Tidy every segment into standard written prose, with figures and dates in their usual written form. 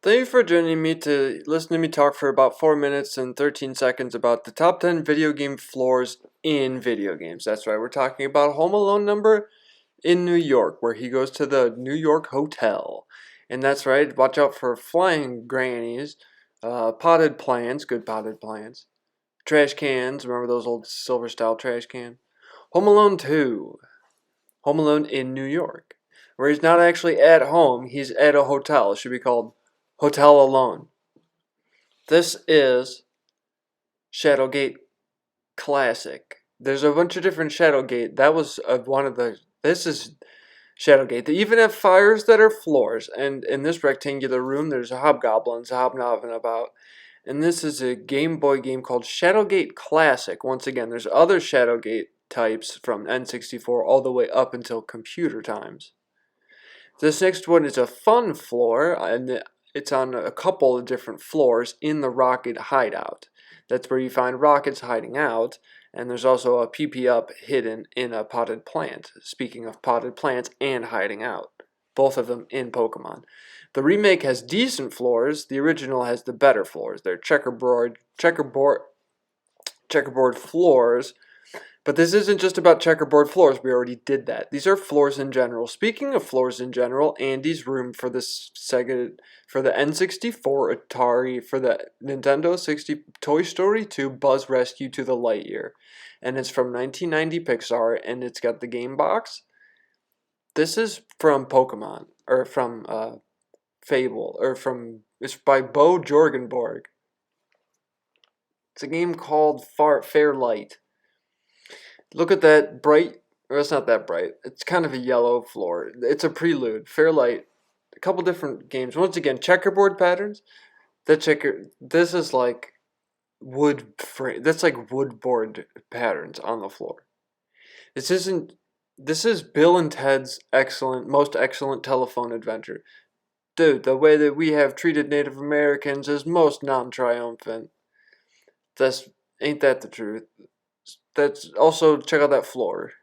Thank you for joining me to listen to me talk for about 4 minutes and 13 seconds about the top 10 video game floors in video games. That's right, we're talking about Home Alone number in New York, where he goes to the New York Hotel. And that's right, watch out for flying grannies, potted plants, good potted plants, trash cans, remember those old silver style trash cans? Home Alone 2, Home Alone in New York, where he's not actually at home, he's at a hotel. It should be called Hotel Alone. This is Shadowgate Classic. There's a bunch of different Shadowgate. That was one of the. This is Shadowgate. They even have fires that are floors. And in this rectangular room, there's hobgoblins hobnobbing about. And this is a Game Boy game called Shadowgate Classic. Once again, there's other Shadowgate types from N64 all the way up until computer times. This next one is a fun floor, and it's on a couple of different floors in the rocket hideout. That's where you find rockets hiding out, and there's also a PP up hidden in a potted plant. Speaking of potted plants and hiding out, both of them in Pokemon. The remake has decent floors. The original has the better floors. They're checkerboard floors. But this isn't just about checkerboard floors. We already did that. These are floors in general. Speaking of floors in general, Andy's room for the Sega, for the N64, Atari, for the Nintendo 60, Toy Story 2, Buzz Rescue to the Lightyear. And it's from 1990 Pixar, and it's got the game box. This is from Pokemon, or from Fable, or it's by Bo Jorgenborg. It's a game called Fairlight. Look at that bright, or it's not that bright. It's kind of a yellow floor. It's a prelude. Fairlight, a couple different games. Once again, checkerboard patterns. This is like wood frame. That's like woodboard patterns on the floor. This isn't. This is Bill and Ted's most excellent telephone adventure. Dude, the way that we have treated Native Americans is most non-triumphant. Ain't that the truth? That's also, check out that floor.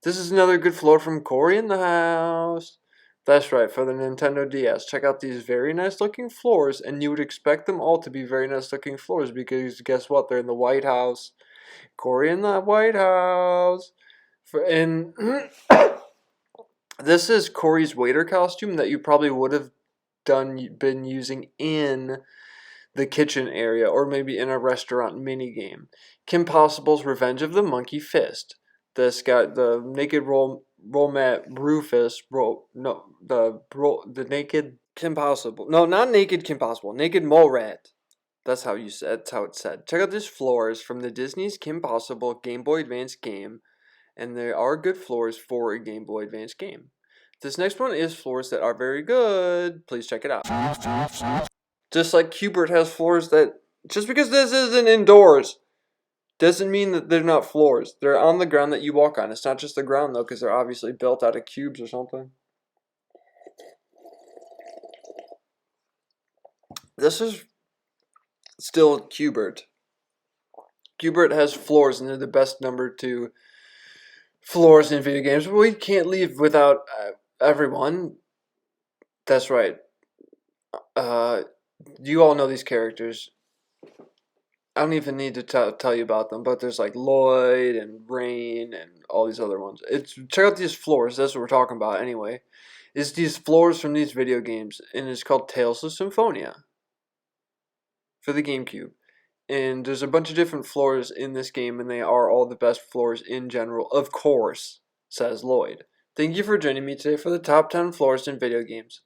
This is another good floor from Corey in the house. That's right, for the Nintendo DS. Check out these very nice looking floors, and you would expect them all to be very nice looking floors because guess what? They're in the White House. Corey in the White House. And this is Corey's waiter costume that you probably would have been using in the kitchen area, or maybe in a restaurant minigame. Kim Possible's Revenge of the Monkey Fist. This got the naked Romat Rufus. The naked Kim Possible. No, not naked Kim Possible. Naked Mole Rat. That's how it's said. Check out these floors from the Disney's Kim Possible Game Boy Advance game, and there are good floors for a Game Boy Advance game. This next one is floors that are very good. Please check it out. Just like Cubert has floors that, just because this isn't indoors, doesn't mean that they're not floors. They're on the ground that you walk on. It's not just the ground, though, because they're obviously built out of cubes or something. This is still Cubert. Cubert has floors, and they're the best number 2 floors in video games. But we can't leave without everyone. That's right. You all know these characters. I don't even need to tell you about them, but there's like Lloyd and Rain and all these other ones. Check out these floors. That's what we're talking about anyway. It's these floors from these video games, and it's called Tales of Symphonia for the GameCube. And there's a bunch of different floors in this game, and they are all the best floors in general, of course, says Lloyd. Thank you for joining me today for the top 10 floors in video games.